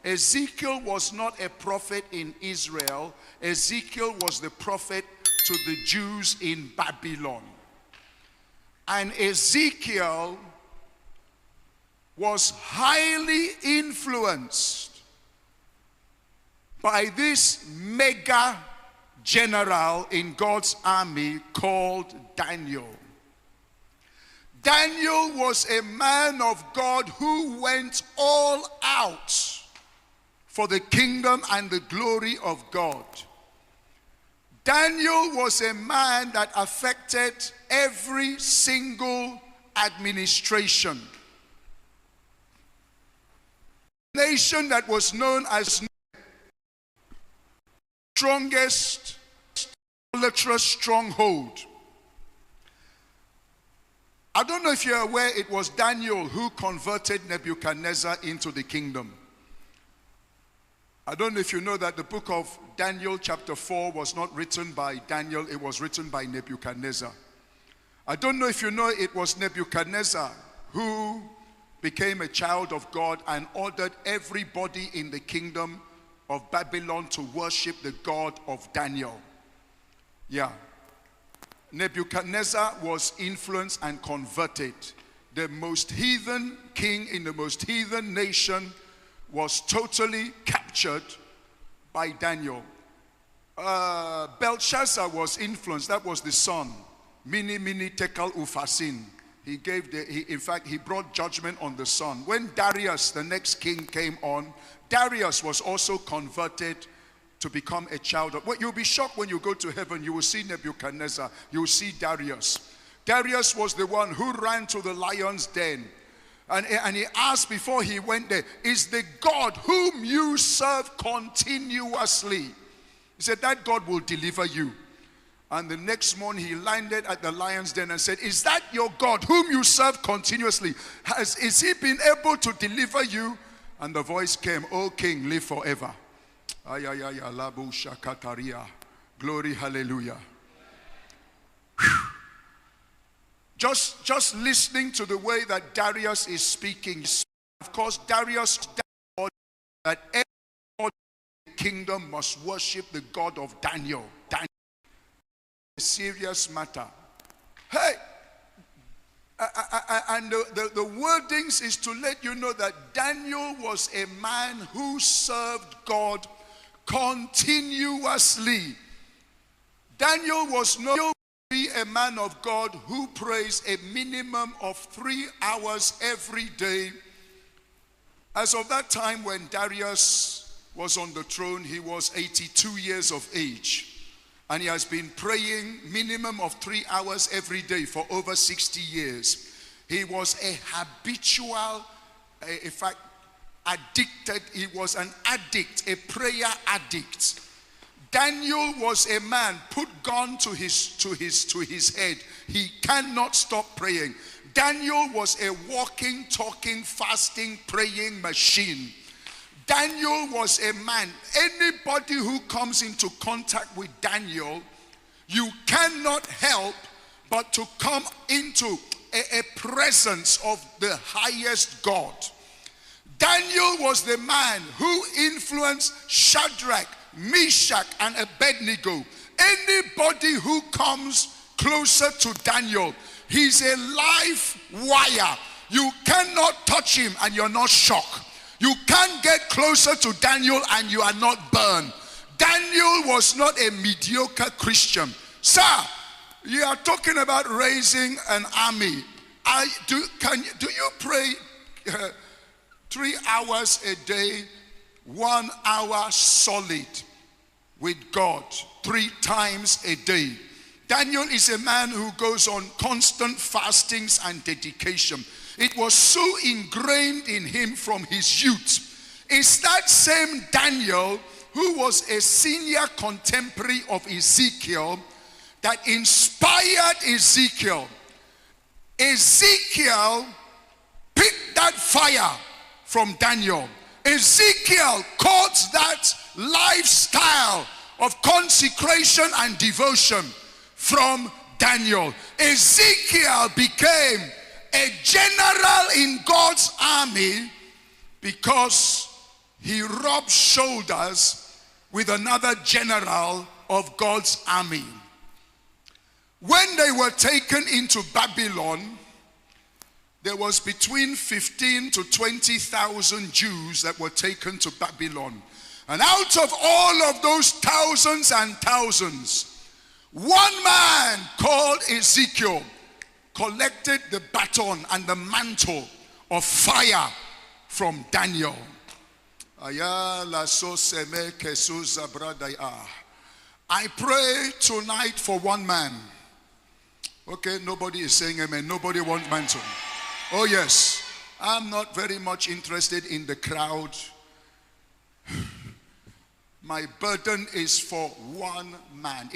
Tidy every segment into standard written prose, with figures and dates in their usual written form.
Ezekiel was not a prophet in Israel. Ezekiel was the prophet to the Jews in Babylon. And Ezekiel was highly influenced by this mega general in God's army called Daniel. Daniel was a man of God who went all out for the kingdom and the glory of God. Daniel was a man that affected every single administration. Nation that was known as strongest idolatrous stronghold. I don't know if you're aware, it was Daniel who converted Nebuchadnezzar into the kingdom. I don't know if you know that the book of Daniel chapter 4 was not written by Daniel, it was written by Nebuchadnezzar. I don't know if you know it was Nebuchadnezzar who became a child of God and ordered everybody in the kingdom of Babylon to worship the God of Daniel. Yeah. Nebuchadnezzar was influenced and converted. The most heathen king in the most heathen nation was totally captured by Daniel. Belshazzar was influenced. That was the son. Mini Tekel Ufasin. He brought judgment on the son. When Darius, the next king, came on, Darius was also converted to become a child of... Well, you'll be shocked when you go to heaven. You will see Nebuchadnezzar. You will see Darius. Darius was the one who ran to the lion's den. And he asked before he went there, is the God whom you serve continuously? He said, that God will deliver you. And the next morning he landed at the lion's den and said, is that your God whom you serve continuously? Is he been able to deliver you? And the voice came, O king, live forever. Glory, hallelujah. Just listening to the way that Darius is speaking. Of course, Darius that every kingdom must worship the God of Daniel. Daniel. A serious matter. Hey, and the wordings is to let you know that Daniel was a man who served God continuously. Daniel was not a man of God who prays a minimum of 3 hours every day. As of that time when Darius was on the throne, he was 82 years of age. And he has been praying minimum of 3 hours every day for over 60 years. He was a habitual, in fact, addicted. He was an addict, a prayer addict. Daniel was a man put gun to his head. He cannot stop praying. Daniel was a walking, talking, fasting, praying machine. Daniel was a man. Anybody who comes into contact with Daniel, you cannot help but to come into a presence of the highest God. Daniel was the man who influenced Shadrach, Meshach, and Abednego. Anybody who comes closer to Daniel, he's a live wire. You cannot touch him and you're not shocked. You can't get closer to Daniel and you are not burned. Daniel was not a mediocre Christian. Sir, you are talking about raising an army. Do you pray 3 hours a day, 1 hour solid with God 3 times a day? Daniel is a man who goes on constant fastings and dedication. It was so ingrained in him from his youth. It's that same Daniel who was a senior contemporary of Ezekiel that inspired Ezekiel. Ezekiel picked that fire from Daniel. Ezekiel caught that lifestyle of consecration and devotion from Daniel. Ezekiel became a general in God's army because he rubbed shoulders with another general of God's army. When they were taken into Babylon, there was between 15 to 20,000 Jews that were taken to Babylon. And out of all of those thousands and thousands, one man called Ezekiel collected the baton and the mantle of fire from Daniel. I pray tonight for one man. Okay, nobody is saying amen. Nobody wants mantle. Oh yes, I'm not very much interested in the crowd. My burden is for one man.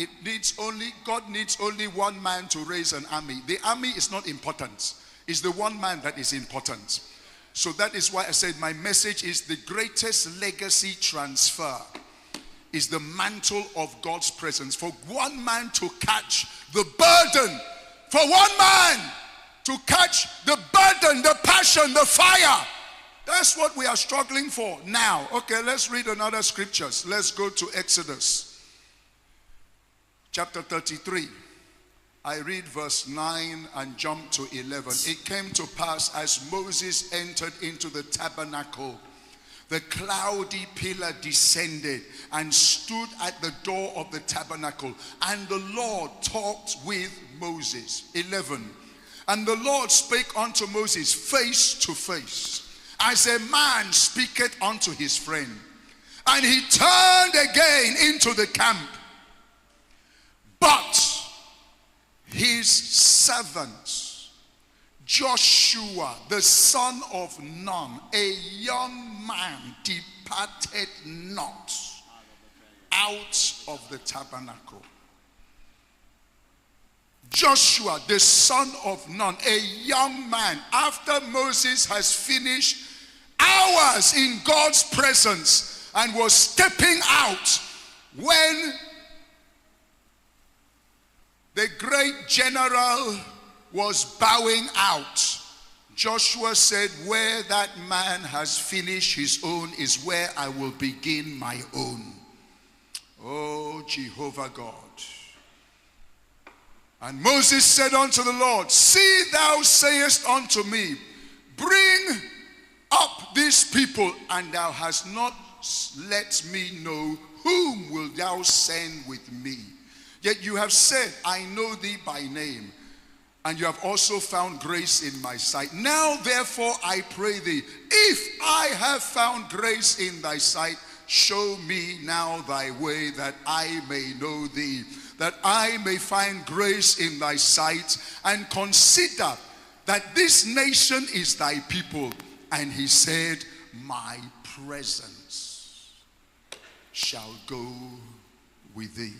God needs only one man to raise an army. The army is not important. It's the one man that is important. So that is why I said my message is the greatest legacy transfer is the mantle of God's presence. For one man to catch the burden. For one man to catch the burden, the passion, the fire. That's what we are struggling for now. Okay, let's read another scriptures. Let's go to Exodus chapter 33. I read verse 9 and jump to 11. It came to pass as Moses entered into the tabernacle, the cloudy pillar descended and stood at the door of the tabernacle, and the Lord talked with Moses. 11. And the Lord spake unto Moses face to face, as a man speaketh unto his friend. And he turned again into the camp. But his servant, Joshua, the son of Nun, a young man, departed not out of the tabernacle. Joshua, the son of Nun, a young man, after Moses has finished hours in God's presence and was stepping out, when the great general was bowing out, Joshua said, where that man has finished his own is where I will begin my own. Oh, Jehovah God. And Moses said unto the Lord, see, thou sayest unto me, bring up these people, and thou hast not let me know whom wilt thou send with me. Yet you have said, I know thee by name, and you have also found grace in my sight. Now therefore I pray thee, if I have found grace in thy sight, show me now thy way, that I may know thee, that I may find grace in thy sight, and consider that this nation is thy people. And he said, my presence shall go with thee,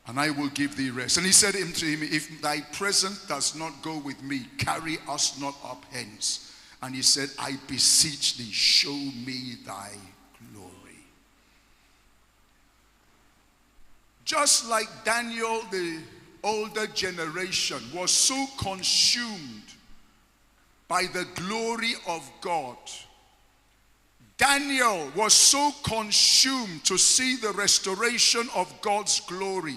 and I will give thee rest. And he said unto him, if thy presence does not go with me, carry us not up hence. And he said, I beseech thee, show me thy glory. Just like Daniel, the older generation was so consumed by the glory of God. Daniel was so consumed to see the restoration of God's glory,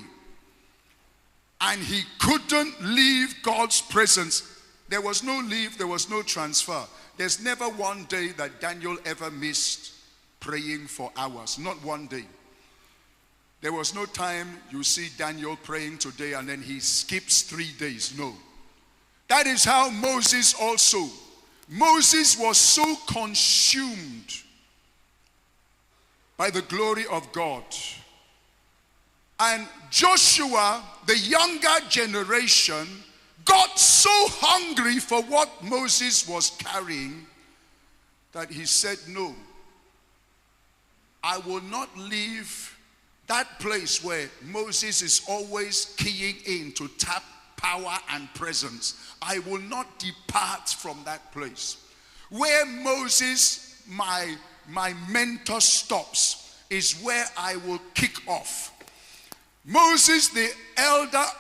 and he couldn't leave God's presence. There was no leave, there was no transfer. There's never one day that Daniel ever missed praying for hours. Not one day. There was no time you see Daniel praying today and then he skips 3 days. No. That is how Moses also. Moses was so consumed by the glory of God. And Joshua, the younger generation, got so hungry for what Moses was carrying that he said, no, I will not leave that place where Moses is always keying in to tap power and presence. I will not depart from that place. Where Moses, my mentor, stops is where I will kick off. Moses, the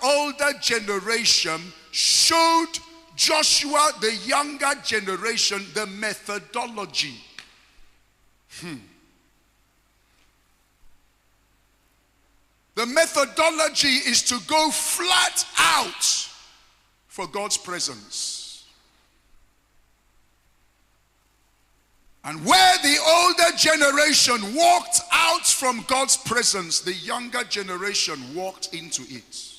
older generation, showed Joshua, the younger generation, the methodology. The methodology is to go flat out for God's presence. And where the older generation walked out from God's presence, the younger generation walked into it.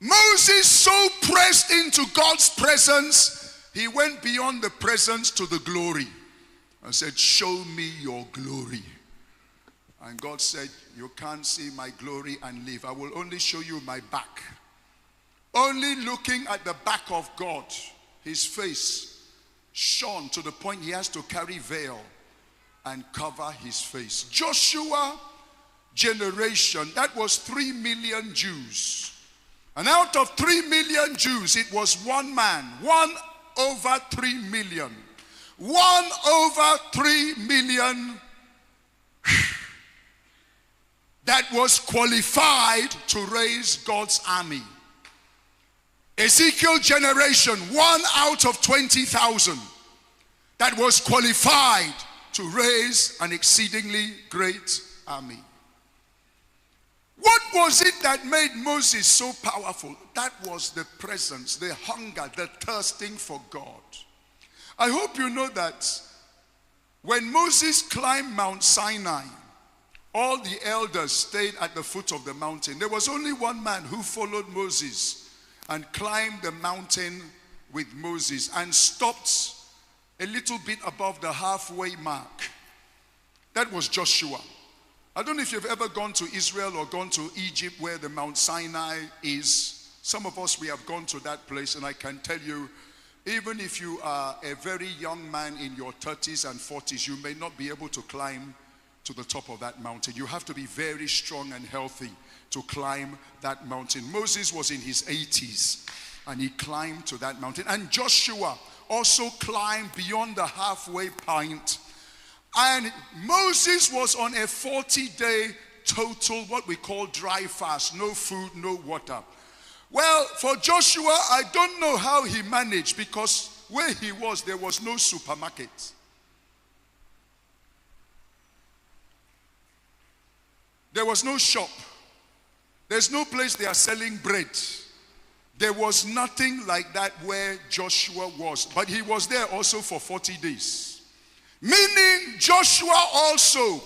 Moses so pressed into God's presence, he went beyond the presence to the glory and said, "Show me your glory." And God said, "You can't see my glory and live. I will only show you my back." Only looking at the back of God, his face shone to the point he has to carry veil and cover his face. Joshua generation, that was 3 million Jews. And out of 3 million Jews, it was one man, 1 over 3 million. 1 over 3 million that was qualified to raise God's army. Ezekiel generation, 1 out of 20,000 that was qualified to raise an exceedingly great army. What was it that made Moses so powerful? That was the presence, the hunger, the thirsting for God. I hope you know that when Moses climbed Mount Sinai, all the elders stayed at the foot of the mountain. There was only one man who followed Moses and climbed the mountain with Moses and stopped a little bit above the halfway mark. That was Joshua. I don't know if you've ever gone to Israel or gone to Egypt where the Mount Sinai is. Some of us, we have gone to that place, and I can tell you, even if you are a very young man in your 30s and 40s, you may not be able to climb to the top of that mountain. You have to be very strong and healthy to climb that mountain. Moses was in his 80s and he climbed to that mountain. And Joshua also climbed beyond the halfway point. And Moses was on a 40-day total, what we call dry fast. No food, no water. Well, for Joshua, I don't know how he managed, because where he was, there was no supermarket. There was no shop. There's no place they are selling bread. There was nothing like that where Joshua was. But he was there also for 40 days. Meaning Joshua also,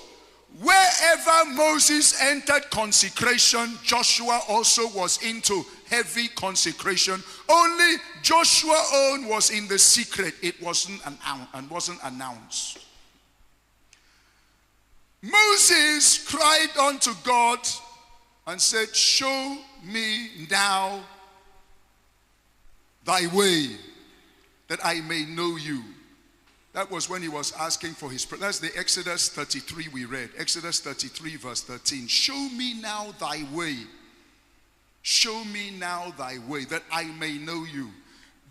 wherever Moses entered consecration, Joshua also was into heavy consecration. Only Joshua's own was in the secret. It wasn't announced. Moses cried unto God and said, "Show me now thy way, that I may know you." That was when he was asking for his prayer. That's the Exodus 33 we read. Exodus 33 verse 13. "Show me now thy way. Show me now thy way, that I may know you."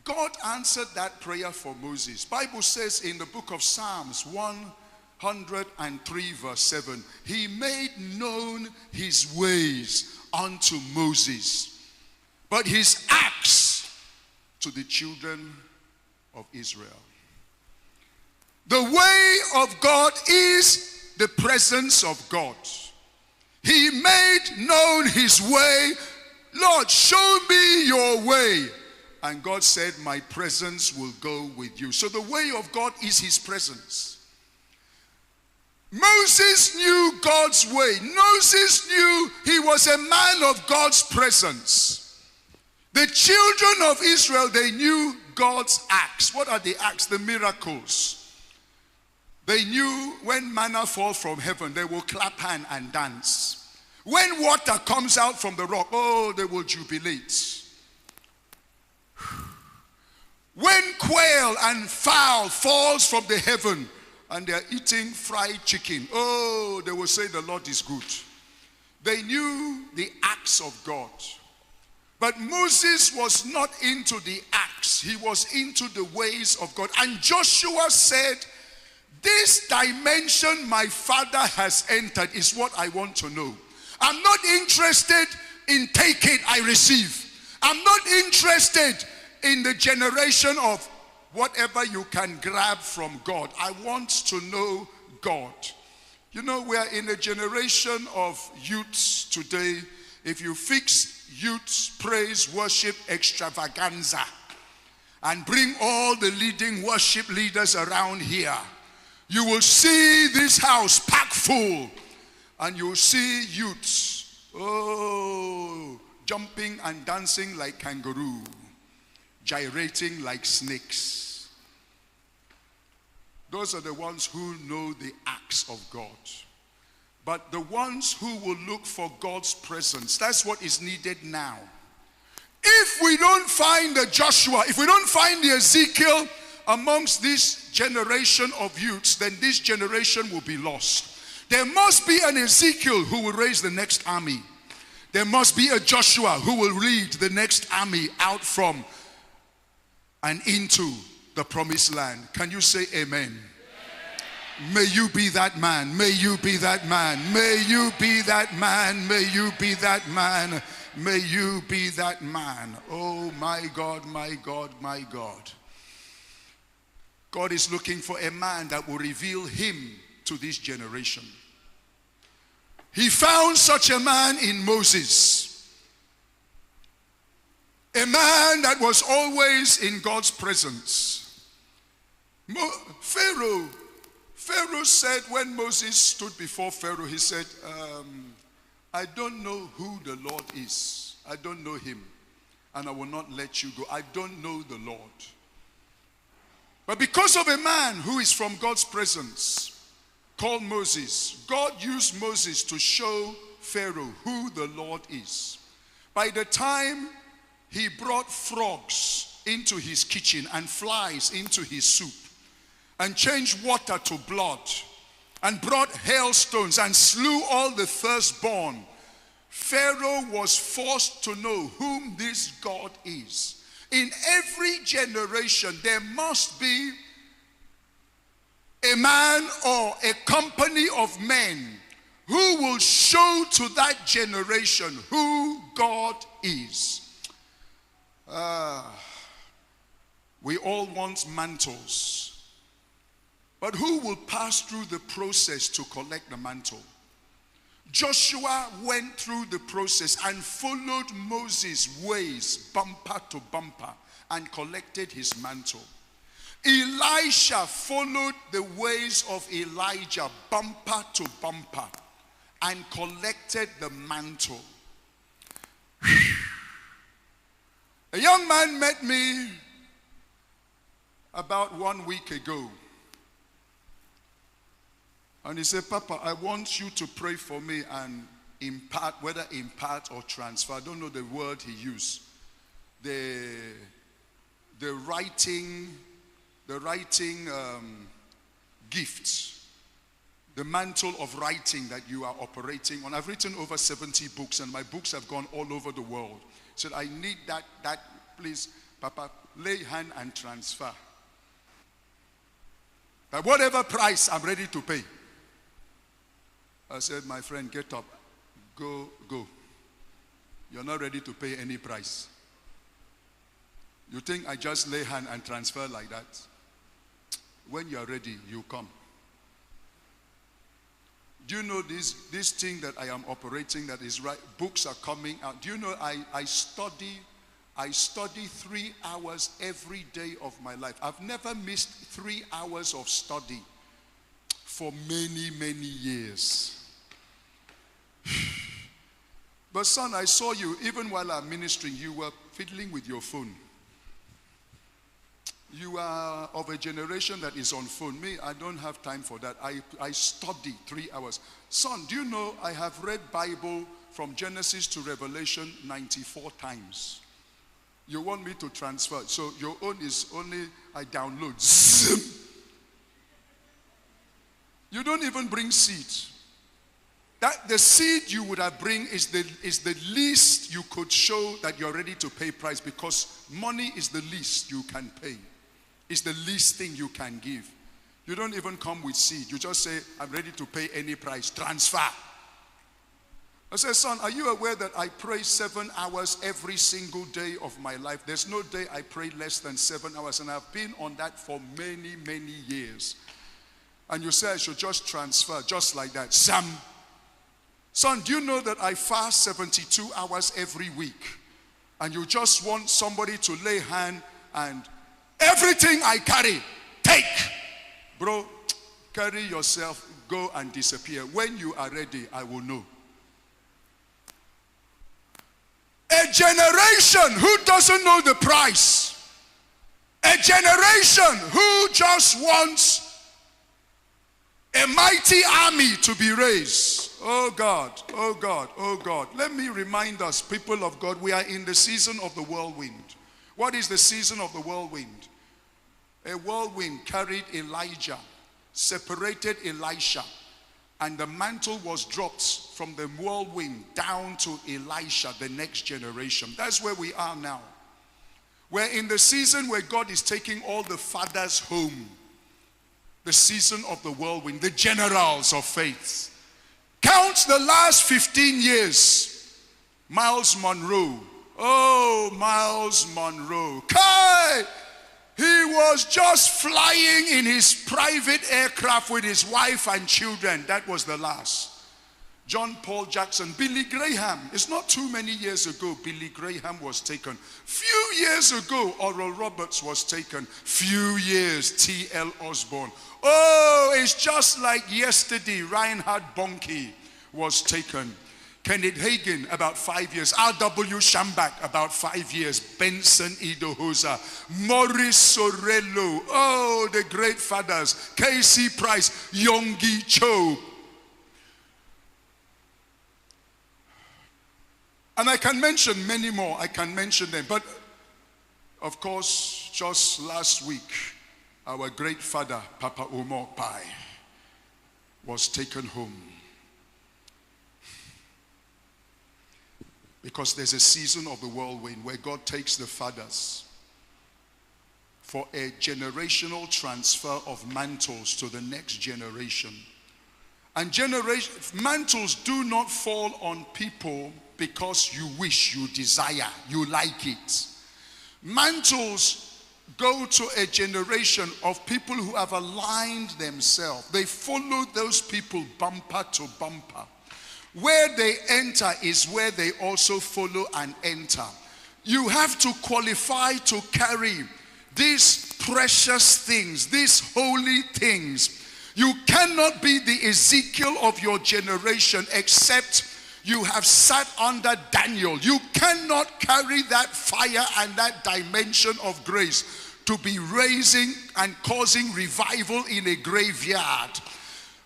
God answered that prayer for Moses. Bible says in the book of Psalms 103 verse 7, he made known his ways unto Moses, but his acts to the children of Israel. The way of God is the presence of God. He made known his way. "Lord, show me your way." And God said, "My presence will go with you." So the way of God is his presence. Moses knew God's way. Moses knew he was a man of God's presence. The children of Israel, they knew God's acts. What are the acts? The miracles. They knew when manna falls from heaven, they will clap hand and dance. When water comes out from the rock, oh, they will jubilate. When quail and fowl falls from the heaven and they are eating fried chicken, oh, they will say the Lord is good. They knew the acts of God. But Moses was not into the acts. He was into the ways of God. And Joshua said, "This dimension my father has entered is what I want to know. I'm not interested in take it, I receive. I'm not interested in the generation of whatever you can grab from God. I want to know God. You know, we are in a generation of youths today. If you fix youth praise, worship extravaganza and bring all the leading worship leaders around here, you will see this house packed full, and you will see youths, jumping and dancing like kangaroo, gyrating like snakes. Those are the ones who know the acts of God. But the ones who will look for God's presence, that's what is needed now. If we don't find the Joshua, if we don't find the Ezekiel amongst this generation of youths, then this generation will be lost. There must be an Ezekiel who will raise the next army. There must be a Joshua who will lead the next army out from and into the promised land. Can you say amen? May you be that man. May you be that man. May you be that man. May you be that man. May you be that man. Oh my God, my God, my God. God is looking for a man that will reveal him to this generation. He found such a man in Moses. A man that was always in God's presence. Pharaoh said, when Moses stood before Pharaoh, he said, I don't know who the Lord is. I don't know him. And I will not let you go. I don't know the Lord. But because of a man who is from God's presence, called Moses, God used Moses to show Pharaoh who the Lord is. By the time he brought frogs into his kitchen and flies into his soup, and changed water to blood, and brought hailstones and slew all the firstborn, Pharaoh was forced to know whom this God is. In every generation, there must be a man or a company of men who will show to that generation who God is. We all want mantles. But who will pass through the process to collect the mantle? Joshua went through the process and followed Moses' ways, bumper to bumper, and collected his mantle. Elisha followed the ways of Elijah, bumper to bumper, and collected the mantle. A young man met me about 1 week ago. And he said, Papa, I want you to pray for me and impart, whether impart or transfer. I don't know the word he used. The writing gift, the mantle of writing that you are operating on. I've written over 70 books and my books have gone all over the world. He said, I need that, please, Papa, lay hand and transfer. At whatever price, I'm ready to pay. I said, my friend, get up. Go. You're not ready to pay any price. You think I just lay hand and transfer like that? When you're ready, you come. Do you know this thing that I am operating that is right? Books are coming out. Do you know I study 3 hours every day of my life. I've never missed 3 hours of study for many, many years. But son, I saw you, even while I'm ministering, you were fiddling with your phone. You are of a generation that is on phone. Me, I don't have time for that. I study 3 hours. Son, do you know I have read Bible from Genesis to Revelation 94 times. You want me to transfer. So your own is only, I download. Zim. You don't even bring seed. That the seed you would have bring is the least you could show that you're ready to pay price, because money is the least you can pay. It's the least thing you can give. You don't even come with seed. You just say, I'm ready to pay any price. Transfer. I said, son, are you aware that I pray 7 hours every single day of my life? There's no day I pray less than 7 hours, and I've been on that for many, many years. And you say I should just transfer, just like that. Son, do you know that I fast 72 hours every week? And you just want somebody to lay hand and everything I carry, take. Bro, carry yourself, go and disappear. When you are ready, I will know. A generation who doesn't know the price. A generation who just wants a mighty army to be raised. Oh God, oh God, oh God. Let me remind us, people of God, we are in the season of the whirlwind. What is the season of the whirlwind? A whirlwind carried Elijah, separated Elisha, and the mantle was dropped from the whirlwind down to Elisha, the next generation. That's where we are now. We're in the season where God is taking all the fathers home. The season of the whirlwind, the generals of faith. Count the last 15 years. Miles Monroe. Oh, Miles Monroe. Kai! He was just flying in his private aircraft with his wife and children. That was the last. John Paul Jackson, Billy Graham. It's not too many years ago Billy Graham was taken. Few years ago Oral Roberts was taken. Few years T.L. Osborne. Oh, it's just like yesterday Reinhard Bonnke was taken. Kenneth Hagin, about 5 years. R.W. Schambach, about 5 years. Benson Idahosa. Maurice Sorello. Oh, the great fathers. K.C. Price. Yonggi Cho. And I can mention many more. I can mention them. But, of course, just last week, our great father, Papa Omo Pai, was taken home. Because there's a season of the whirlwind where God takes the fathers for a generational transfer of mantles to the next generation. And mantles do not fall on people because you wish, you desire, you like it. Mantles go to a generation of people who have aligned themselves. They follow those people bumper to bumper. Where they enter is where they also follow and enter. You have to qualify to carry these precious things, these holy things. You cannot be the Ezekiel of your generation except you have sat under Daniel. You cannot carry that fire and that dimension of grace to be raising and causing revival in a graveyard.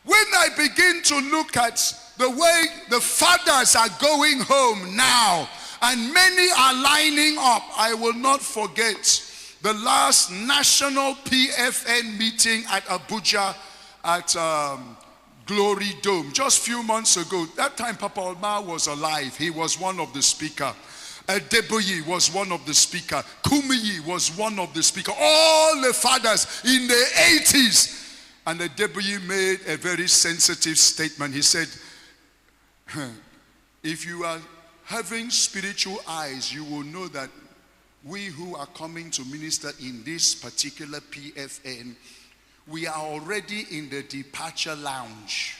When I begin to look at the way the fathers are going home now, and many are lining up, I will not forget the last national PFN meeting at Abuja at Glory Dome, just a few months ago. That time Papa Omar was alive. He was one of the speakers. Adeboye was one of the speakers. Kumiyi was one of the speakers. All the fathers in the 80s. And Adeboye made a very sensitive statement. He said, if you are having spiritual eyes, you will know that we who are coming to minister in this particular PFN, we are already in the departure lounge.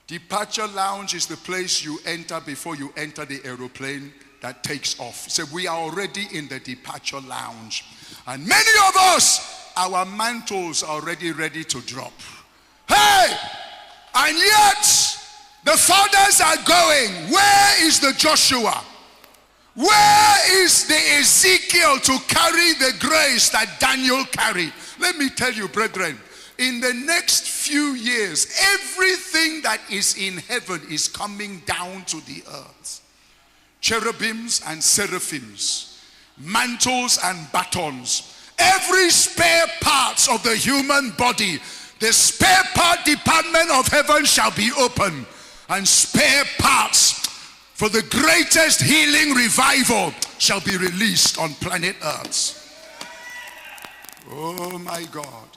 Departure lounge is the place you enter before you enter the aeroplane that takes off. So we are already in the departure lounge. And many of us, our mantles are already ready to drop. Hey! And yet, the fathers are going. Where is the Joshua? Where is the Ezekiel to carry the grace that Daniel carried? Let me tell you, brethren, in the next few years, everything that is in heaven is coming down to the earth. Cherubims and seraphims, mantles and batons, every spare parts of the human body, the spare part department of heaven shall be open, and spare parts for the greatest healing revival shall be released on planet Earth. Oh my God.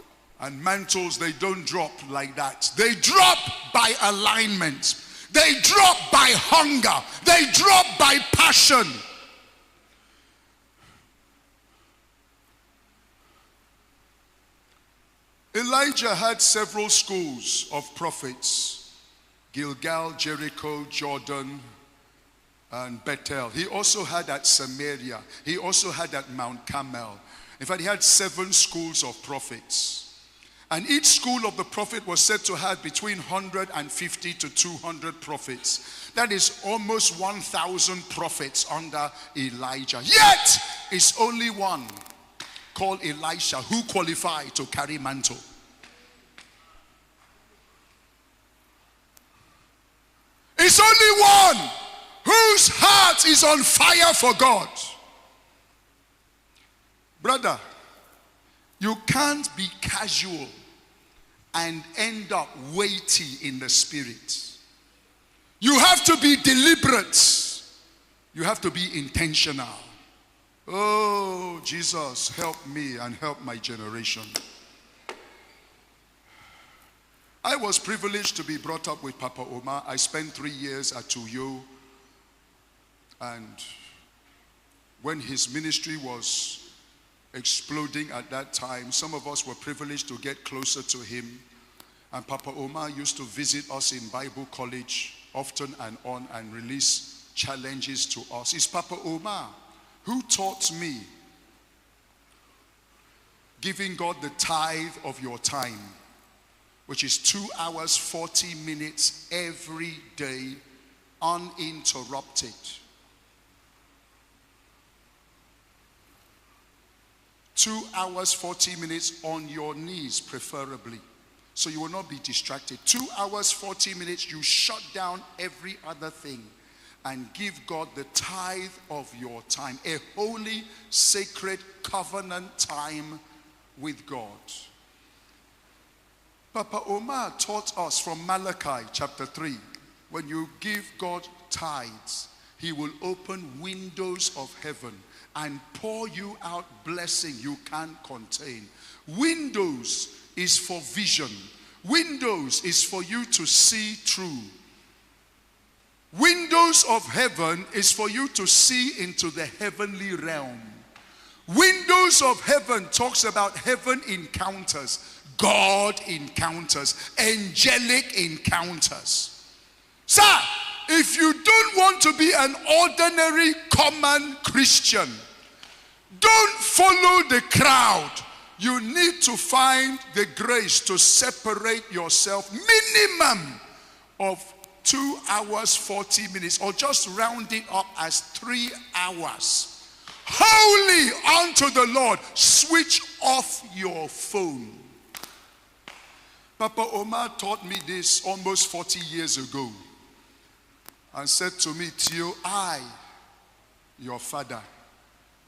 And mantles, they don't drop like that. They drop by alignment. They drop by hunger. They drop by passion. Elijah had several schools of prophets: Gilgal, Jericho, Jordan, and Bethel. He also had at Samaria. He also had at Mount Carmel. In fact, he had 7 schools of prophets. And each school of the prophet was said to have between 150 to 200 prophets. That is almost 1,000 prophets under Elijah. Yet, it's only one called Elisha who qualified to carry mantle. It's only one whose heart is on fire for God. Brother, you can't be casual and end up weighty in the spirit. You have to be deliberate. You have to be intentional. Oh, Jesus, help me and help my generation. I was privileged to be brought up with Papa Omar. I spent 3 years at Tuyo. And when his ministry was exploding at that time, some of us were privileged to get closer to him. And Papa Omar used to visit us in Bible college often and on and release challenges to us. It's Papa Omar who taught me giving God the tithe of your time, which is 2 hours 40 minutes every day, uninterrupted. 2 hours 40 minutes on your knees, preferably, so you will not be distracted. 2 hours 40 minutes, you shut down every other thing and give God the tithe of your time, a holy, sacred covenant time with God. Papa Omar taught us from Malachi chapter 3, when you give God tithes, he will open windows of heaven and pour you out blessing you can't contain. Windows is for vision. Windows is for you to see through. Windows of heaven is for you to see into the heavenly realm. Windows of heaven talks about heaven encounters, God encounters, angelic encounters. Sir, if you don't want to be an ordinary common Christian, don't follow the crowd. You need to find the grace to separate yourself, minimum of 2 hours 40 minutes, or just round it up as 3 hours. Holy unto the Lord. Switch off your phone. Papa Omar taught me this almost 40 years ago and said to me, Theo, I, your father,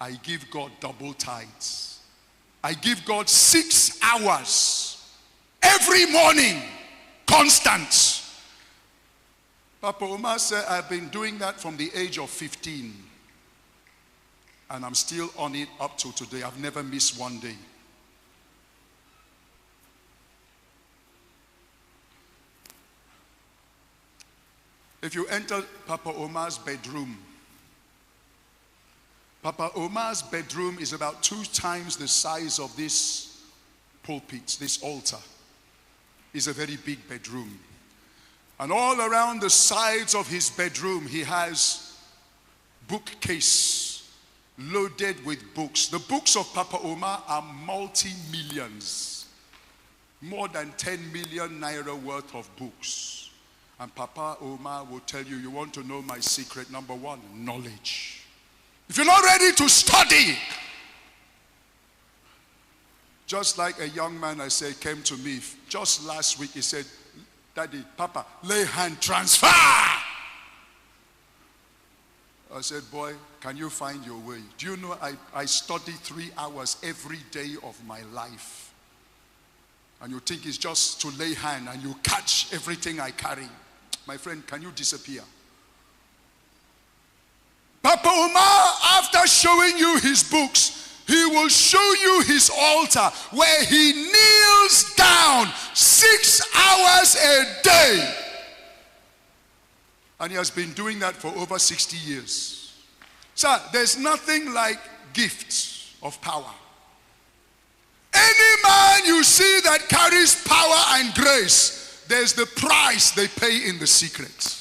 I give God double tithes. I give God 6 hours every morning, constant. Papa Omar said, I've been doing that from the age of 15. And I'm still on it up to today. I've never missed one day. If you enter Papa Omar's bedroom, Papa Omar's bedroom is about 2 times the size of this pulpit, this altar. It's a very big bedroom. And all around the sides of his bedroom, he has bookcase loaded with books. The books of Papa Omar are multi-millions. More than 10 million naira worth of books. And Papa Omar will tell you, you want to know my secret? Number 1, knowledge. If you're not ready to study, just like a young man I said came to me just last week, he said, Daddy, Papa, lay hand transfer. I said, boy, can you find your way? Do you know I study 3 hours every day of my life? And you think it's just to lay hand and you catch everything I carry. My friend, can you disappear? Papa Omar, after showing you his books, he will show you his altar where he kneels down 6 hours a day. And he has been doing that for over 60 years. Sir, there's nothing like gifts of power. Any man you see that carries power and grace, there's the price they pay in the secret.